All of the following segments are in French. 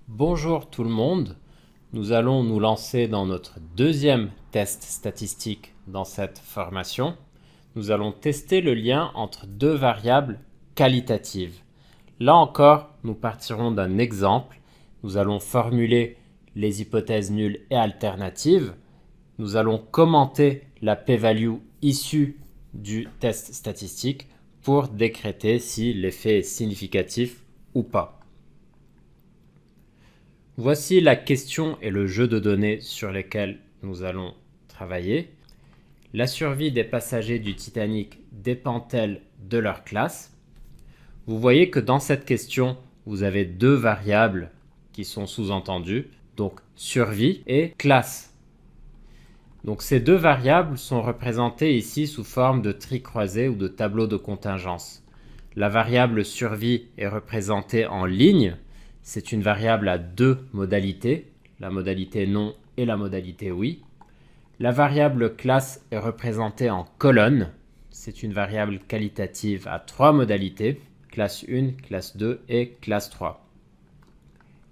Bonjour tout le monde, nous allons nous lancer dans notre deuxième test statistique dans cette formation. Nous allons tester le lien entre deux variables qualitatives. Là encore, nous partirons d'un exemple. Nous allons formuler les hypothèses nulles et alternatives. Nous allons commenter la p-value issue du test statistique pour décréter si l'effet est significatif ou pas. Voici la question et le jeu de données sur lesquels nous allons travailler. La survie des passagers du Titanic dépend-elle de leur classe? Vous voyez que dans cette question, vous avez deux variables qui sont sous-entendues, donc survie et classe. Donc ces deux variables sont représentées ici sous forme de tri croisé ou de tableau de contingence. La variable survie est représentée en ligne. C'est une variable à deux modalités, la modalité non et la modalité oui. La variable classe est représentée en colonne. C'est une variable qualitative à trois modalités, classe 1, classe 2 et classe 3.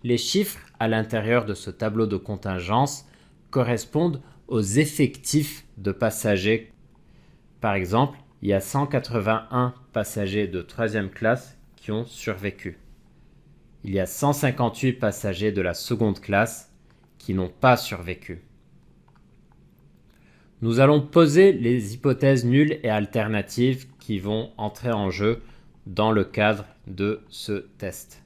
Les chiffres à l'intérieur de ce tableau de contingence correspondent aux effectifs de passagers. Par exemple, il y a 181 passagers de 3e classe qui ont survécu. Il y a 158 passagers de la seconde classe qui n'ont pas survécu. Nous allons poser les hypothèses nulles et alternatives qui vont entrer en jeu dans le cadre de ce test.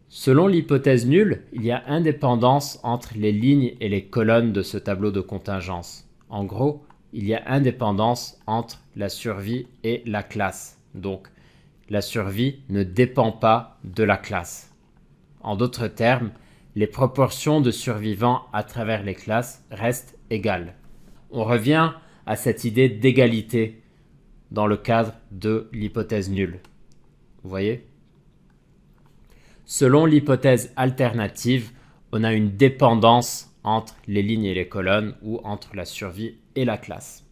Selon l'hypothèse nulle, il y a indépendance entre les lignes et les colonnes de ce tableau de contingence. En gros, il y a indépendance entre la survie et la classe. Donc, la survie ne dépend pas de la classe. En d'autres termes, les proportions de survivants à travers les classes restent égales. On revient à cette idée d'égalité dans le cadre de l'hypothèse nulle. Vous voyez ? Selon l'hypothèse alternative, on a une dépendance entre les lignes et les colonnes ou entre la survie et la classe.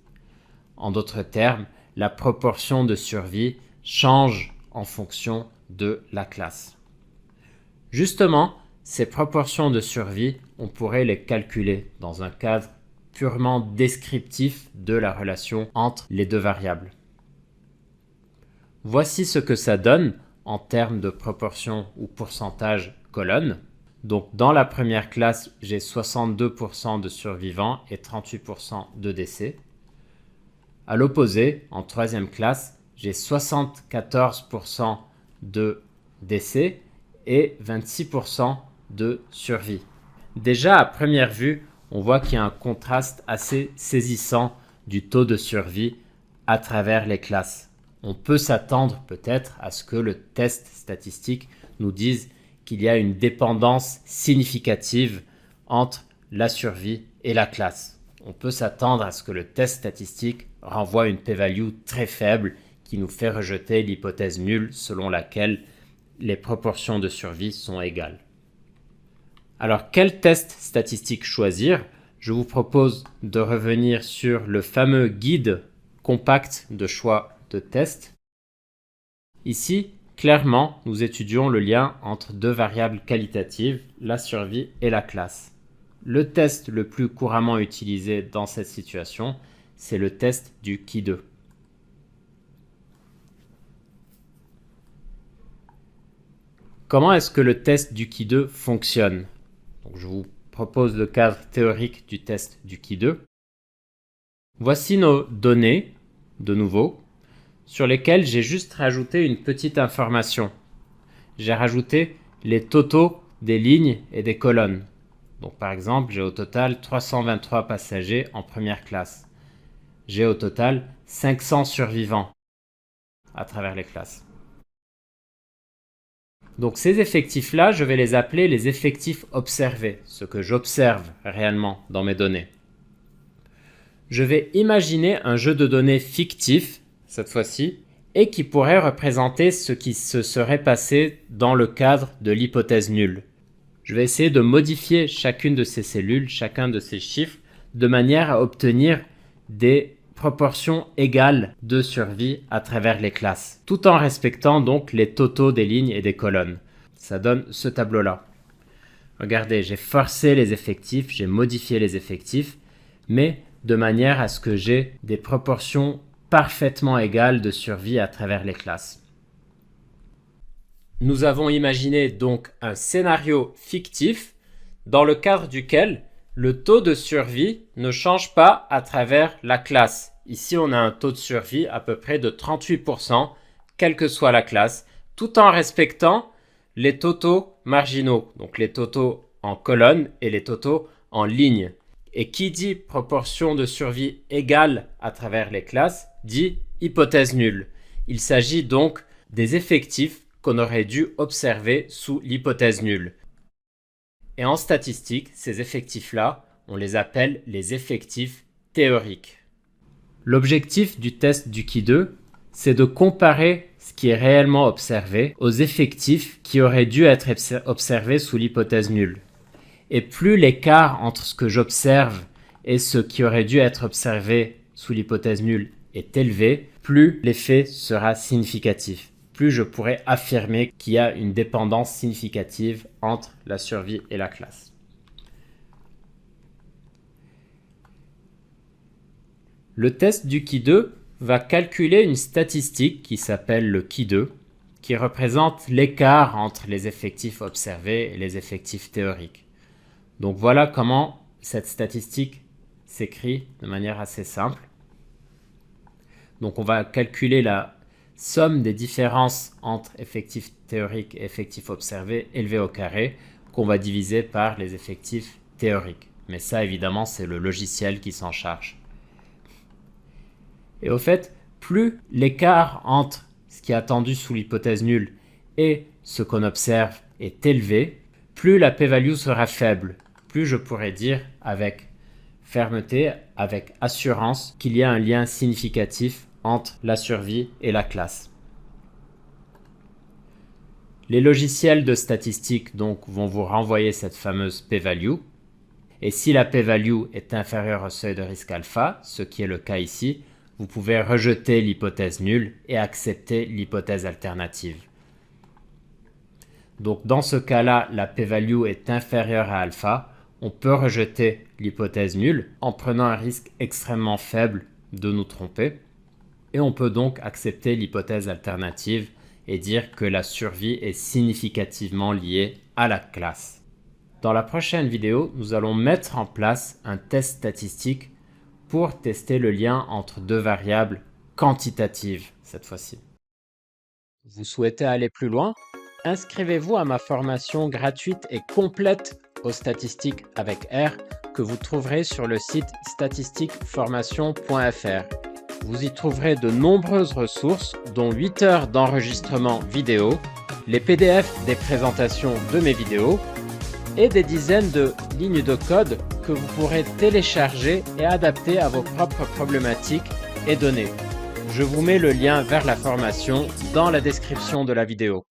En d'autres termes, la proportion de survie change en fonction de la classe. Justement, ces proportions de survie, on pourrait les calculer dans un cadre purement descriptif de la relation entre les deux variables. Voici ce que ça donne en termes de proportion ou pourcentage colonne. Donc dans la première classe, j'ai 62% de survivants et 38% de décès. À l'opposé, en troisième classe, j'ai 74% de décès et 26% de survie. Déjà à première vue, on voit qu'il y a un contraste assez saisissant du taux de survie à travers les classes. On peut s'attendre peut-être à ce que le test statistique nous dise qu'il y a une dépendance significative entre la survie et la classe. On peut s'attendre à ce que le test statistique renvoie une p-value très faible qui nous fait rejeter l'hypothèse nulle selon laquelle les proportions de survie sont égales. Alors, quel test statistique choisir? Je vous propose de revenir sur le fameux guide compact de choix de test. Ici, clairement, nous étudions le lien entre deux variables qualitatives, la survie et la classe. Le test le plus couramment utilisé dans cette situation, c'est le test du qui-2. Comment est-ce que le test du qui-2 fonctionne? Donc, je vous propose le cadre théorique du test du qui-2. Voici nos données, de nouveau, sur lesquelles j'ai juste rajouté une petite information. J'ai rajouté les totaux des lignes et des colonnes. Donc par exemple, j'ai au total 323 passagers en première classe. J'ai au total 500 survivants à travers les classes. Donc ces effectifs-là, je vais les appeler les effectifs observés, ce que j'observe réellement dans mes données. Je vais imaginer un jeu de données fictif, cette fois-ci, et qui pourrait représenter ce qui se serait passé dans le cadre de l'hypothèse nulle. Je vais essayer de modifier chacune de ces cellules, chacun de ces chiffres, de manière à obtenir des proportions égales de survie à travers les classes, tout en respectant donc les totaux des lignes et des colonnes. ça donne ce tableau-là. Regardez, j'ai forcé les effectifs, j'ai modifié les effectifs, mais de manière à ce que j'ai des proportions parfaitement égales de survie à travers les classes. Nous avons imaginé donc un scénario fictif dans le cadre duquel le taux de survie ne change pas à travers la classe. Ici, on a un taux de survie à peu près de 38%, quelle que soit la classe, tout en respectant les totaux marginaux, donc les totaux en colonne et les totaux en ligne. Et qui dit proportion de survie égale à travers les classes, dit hypothèse nulle. Il s'agit donc des effectifs qu'on aurait dû observer sous l'hypothèse nulle. Et en statistique, ces effectifs-là, on les appelle les effectifs théoriques. L'objectif du test d'Uki 2, c'est de comparer ce qui est réellement observé aux effectifs qui auraient dû être observés sous l'hypothèse nulle. Et plus l'écart entre ce que j'observe et ce qui aurait dû être observé sous l'hypothèse nulle est élevé, plus l'effet sera significatif. Plus je pourrais affirmer qu'il y a une dépendance significative entre la survie et la classe. Le test d'Uki 2 va calculer une statistique qui s'appelle le Ki 2, qui représente l'écart entre les effectifs observés et les effectifs théoriques. Donc voilà comment cette statistique s'écrit de manière assez simple. Donc on va calculer la somme des différences entre effectifs théoriques et effectifs observés élevés au carré qu'on va diviser par les effectifs théoriques. Mais ça, évidemment, c'est le logiciel qui s'en charge. Et au fait, plus l'écart entre ce qui est attendu sous l'hypothèse nulle et ce qu'on observe est élevé, plus la p-value sera faible. Plus je pourrais dire avec fermeté, avec assurance, qu'il y a un lien significatif entre la survie et la classe. Les logiciels de statistique donc vont vous renvoyer cette fameuse p-value. Et si la p-value est inférieure au seuil de risque alpha, ce qui est le cas ici, vous pouvez rejeter l'hypothèse nulle et accepter l'hypothèse alternative. Donc dans ce cas-là, la p-value est inférieure à alpha. On peut rejeter l'hypothèse nulle en prenant un risque extrêmement faible de nous tromper. Et on peut donc accepter l'hypothèse alternative et dire que la survie est significativement liée à la classe. Dans la prochaine vidéo, nous allons mettre en place un test statistique pour tester le lien entre deux variables quantitatives cette fois-ci. Vous souhaitez aller plus loin? Inscrivez-vous à ma formation gratuite et complète aux statistiques avec R que vous trouverez sur le site statistiqueformation.fr. Vous y trouverez de nombreuses ressources, dont 8 heures d'enregistrement vidéo, les PDF des présentations de mes vidéos et des dizaines de lignes de code que vous pourrez télécharger et adapter à vos propres problématiques et données. Je vous mets le lien vers la formation dans la description de la vidéo.